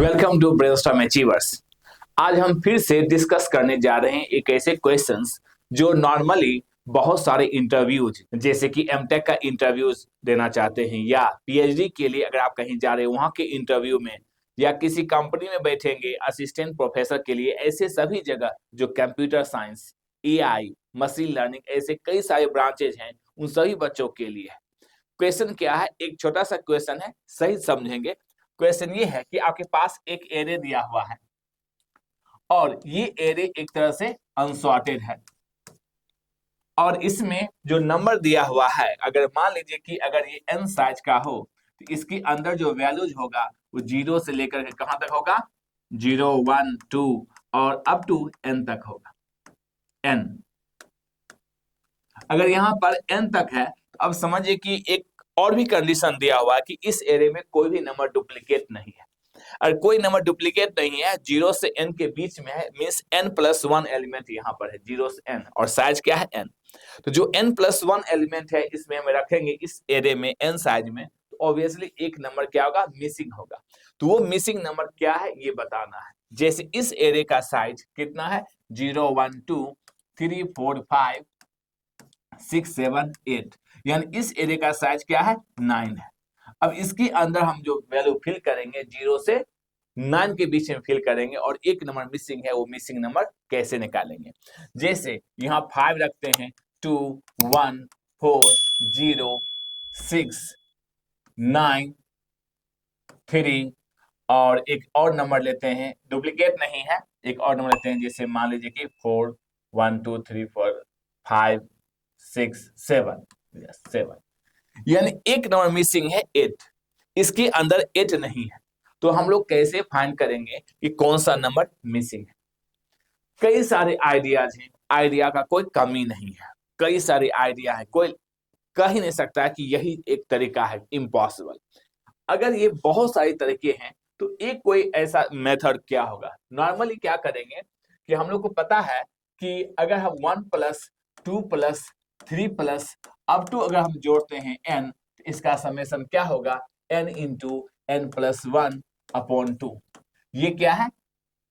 Welcome to brainstorm achievers. आज हम फिर से डिस्कस करने जा रहे हैं एक ऐसे क्वेश्चंस जो नॉर्मली बहुत सारे इंटरव्यूज जैसे कि एमटेक का इंटरव्यूज देना चाहते हैं या पीएचडी के लिए अगर आप कहीं जा रहे हैं वहां के इंटरव्यू में या किसी कंपनी में बैठेंगे असिस्टेंट प्रोफेसर के लिए, ऐसे सभी जगह जो computer science, AI, machine learning, ऐसे कई सारे ब्रांचेज हैं, उन सभी बच्चों के लिए क्वेश्चन क्या है। एक छोटा सा क्वेश्चन है, सही समझेंगे। क्वेश्चन ये है कि आपके पास एक एरे दिया हुआ है और ये एरे एक तरह से अनसॉर्टेड है और इसमें जो नंबर दिया हुआ है, अगर मान लीजिए कि अगर ये n साइज का हो तो इसके अंदर जो वैल्यूज होगा वो 0 से लेकर के कहां तक होगा, 0, 1, 2 और अप टू n तक होगा। n अगर यहाँ पर n तक है, अब समझिए कि एक और भी कंडीशन दिया हुआ है कि इस एरे में कोई भी नंबर डुप्लीकेट नहीं है। अगर कोई नंबर डुप्लीकेट नहीं है, 0 से n के बीच में है, मींस n+1 एलिमेंट यहाँ पर है, 0 से n, और साइज क्या है n। तो जो n+1 एलिमेंट है इसमें हम रखेंगे इस एरे में n साइज में, तो ऑब्वियसली एक नंबर क्या होगा, मिसिंग होगा। तो वो मिसिंग नंबर क्या है ये बताना है। जैसे इस एरे का साइज कितना है, 0, 1, 2, 3, 4, 5, 6, 7, 8, यानी इस एरे का साइज क्या है, 9 है। अब इसके अंदर हम जो वैल्यू फिल करेंगे 0 से 9 के बीच में फिल करेंगे और एक नंबर मिसिंग है, वो मिसिंग नंबर कैसे निकालेंगे। जैसे यहाँ 5 रखते हैं, 2, 1, 4, 0, 6, 9, 3 और एक और नंबर लेते हैं, डुप्लीकेट नहीं है, एक और नंबर लेते हैं, जैसे मान लीजिए कि 4, 1, 2, 3, 4, 5, 6, 7, 7, यानी एक नंबर मिसिंग है 8, इसके अंदर 8 नहीं है। तो हम लोग कैसे फाइंड करेंगे कि कौन सा नंबर मिसिंग है। कई सारे आइडियाज हैं, आइडिया का कोई कमी नहीं है, कई सारे आइडिया है, कोई कह ही नहीं सकता है कि यही एक तरीका है, इम्पॉसिबल। अगर ये बहुत सारे तरीके हैं तो एक कोई ऐसा मेथड क्या होगा। नॉर्मली क्या करेंगे कि हम लोग को पता है कि अगर हम 1+2+3+ अप टू अगर हम जोड़ते हैं n, तो इसका समेशन क्या होगा, n इंटू n+1/2। ये क्या है,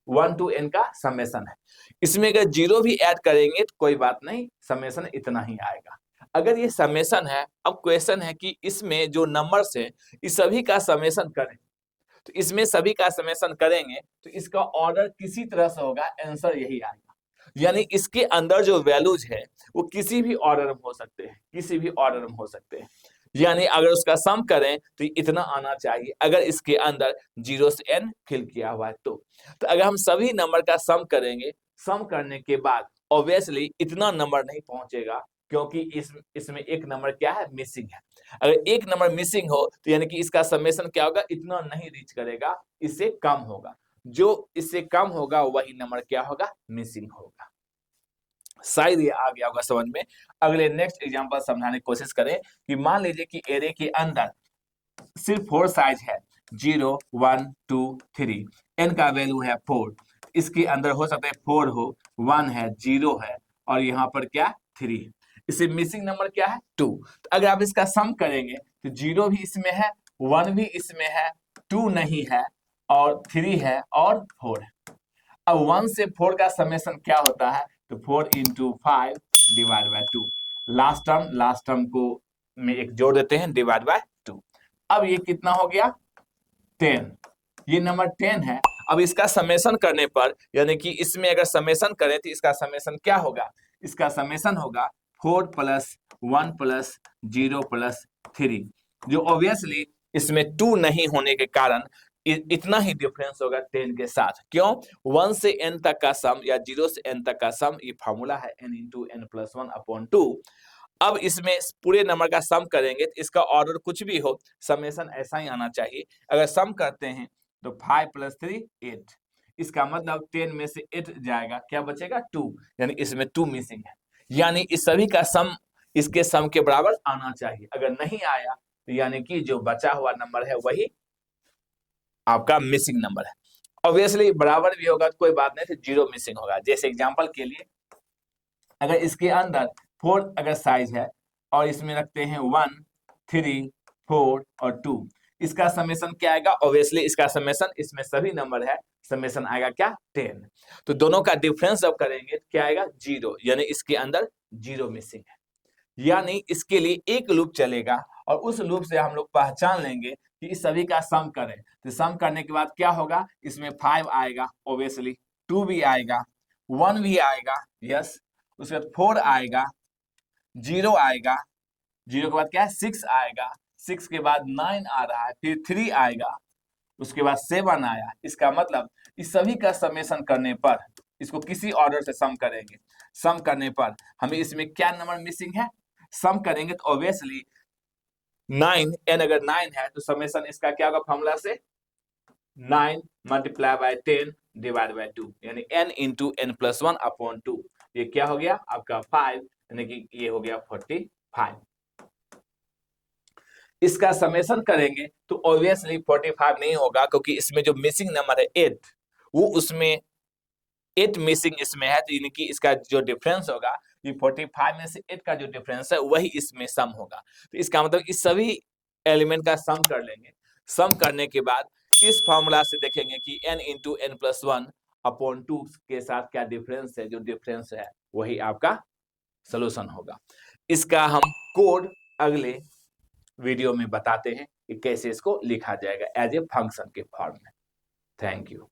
1 to n का समेशन है। इसमें अगर 0 भी ऐड करेंगे तो कोई बात नहीं, समेशन इतना ही आएगा। अगर ये समेशन है, अब क्वेश्चन है कि इसमें जो नंबर्स है इस सभी का समेशन करें, तो इसमें सभी का समेशन करेंगे तो इसका ऑर्डर किसी तरह से होगा, आंसर यही आएगा। यानी इसके अंदर जो वैल्यूज है वो किसी भी ऑर्डर में हो सकते हैं, किसी भी ऑर्डर में हो सकते हैं। यानी अगर उसका सम करें तो इतना आना चाहिए, अगर इसके अंदर 0 से n फिल किया हुआ है तो अगर हम सभी नंबर का सम करेंगे, सम करने के बाद ऑब्वियसली इतना नंबर नहीं पहुंचेगा, क्योंकि इसमें एक नंबर क्या है, मिसिंग है। अगर एक नंबर मिसिंग हो तो यानी कि इसका समेशन क्या होगा, इतना नहीं रीच करेगा, इससे कम होगा। जो इससे कम होगा वही नंबर क्या होगा, मिसिंग होगा। शायद ये आ गया होगा समझ में। अगले नेक्स्ट एग्जांपल समझाने की कोशिश करें कि मान लीजिए कि एरे के अंदर सिर्फ 4 साइज है, 0, 1, 2, 3, n का वैल्यू है 4। इसके अंदर हो सकता है 4 हो, 1 है, 0 है और यहाँ पर क्या, 3। इससे मिसिंग नंबर क्या है, 2। तो अगर आप इसका सम करेंगे तो 0 भी इसमें है, 1 भी इसमें है, 2 नहीं है और 3 है और 4 है। अब 1 से 4 का समेशन क्या होता है, तो 4 into 5 divide by 2। Last term को में एक जोड़ देते हैं, डिवाइड बाय 2। अब ये कितना हो गया, 10। ये नंबर 10 है। अब इसका समेशन करने पर, यानी कि इसमें अगर समेशन करें तो इसका समेशन क्या होगा, इसका समेशन होगा 4 + 1 + 0 + 3, जो ऑब्वियसली इसमें 2 नहीं होने के कारण इतना ही डिफरेंस होगा 10 के साथ। क्यों, 1 से n तक का सम या 0 से n तक का सम, ये फार्मूला है n इंटू n+1/2। अब इसमें पूरे नंबर का सम करेंगे तो इसका ऑर्डर कुछ भी हो, समेशन ऐसा ही आना चाहिए। अगर सम करते हैं तो 5 + 3 8, इसका मतलब 10 में से 8 जाएगा, क्या बचेगा, 2, यानी इसमें 2 मिसिंग है। यानी इस सभी का सम इसके सम के बराबर आना चाहिए। अगर नहीं आया तो यानी कि जो बचा हुआ नंबर है वही आपका मिसिंग नंबर है। ऑब्वियसली बराबर भी होगा तो कोई बात नहीं, तो 0 मिसिंग होगा। जैसे एग्जांपल के लिए, अगर इसके अंदर 4 अगर साइज है और इसमें रखते हैं 1, 3, 4 और 2, इसका समेशन क्या आएगा, ऑब्वियसली इसका समेशन, इसमें सभी नंबर है, समेशन आएगा क्या 10। तो दोनों का डिफरेंस जब करेंगे क्या आएगा 0, यानी इसके अंदर 0 मिसिंग है। यानी इसके लिए एक लूप चलेगा और उस लूप से हम लोग पहचान लेंगे कि इस सभी का सम करें। तो सम करने के बाद क्या होगा, इसमें 5 आएगा ऑब्वियसली, 2 भी आएगा, 1 भी आएगा, यस, उसके बाद 4 आएगा, 0 आएगा, 0 के बाद क्या है 6 आएगा, 6 के बाद 9 आ रहा है, फिर 3 आएगा, उसके बाद 7 आया। इसका मतलब इस सभी का समेशन करने पर, इसको किसी ऑर्डर से सम करेंगे, सम करने पर हमें इसमें क्या नंबर मिसिंग है, सम करेंगे तो ऑब्वियसली 9, n अगर 9 है तो समेशन इसका क्या होगा फॉर्मूला से 9 मल्टीप्लाई बाय 10 डिवाइड बाय 2, यानी n into n plus 1 upon 2। ये क्या हो गया आपका 5, यानी कि ये हो गया 45। इसका समेशन करेंगे तो ऑब्वियसली 45 नहीं होगा, क्योंकि इसमें जो मिसिंग नंबर है 8, वो उसमें 8 मिसिंग इसमें है, तो यानी कि इसका जो डिफरेंस होगा ये 45 में से 8 का जो डिफरेंस है वही इसमें सम होगा। तो इसका मतलब इस सभी एलिमेंट का सम कर लेंगे। सम करने के बाद इस फॉर्मूला से देखेंगे कि n into n plus 1 upon 2 के साथ क्या डिफरेंस है, जो डिफरेंस है वही आपका सोल्यूशन होगा। इसका हम कोड अगले वीडियो में बताते हैं कि कैसे इसको लिखा जाएगा एज ए फंक्शन के फॉर्म में। Thank you.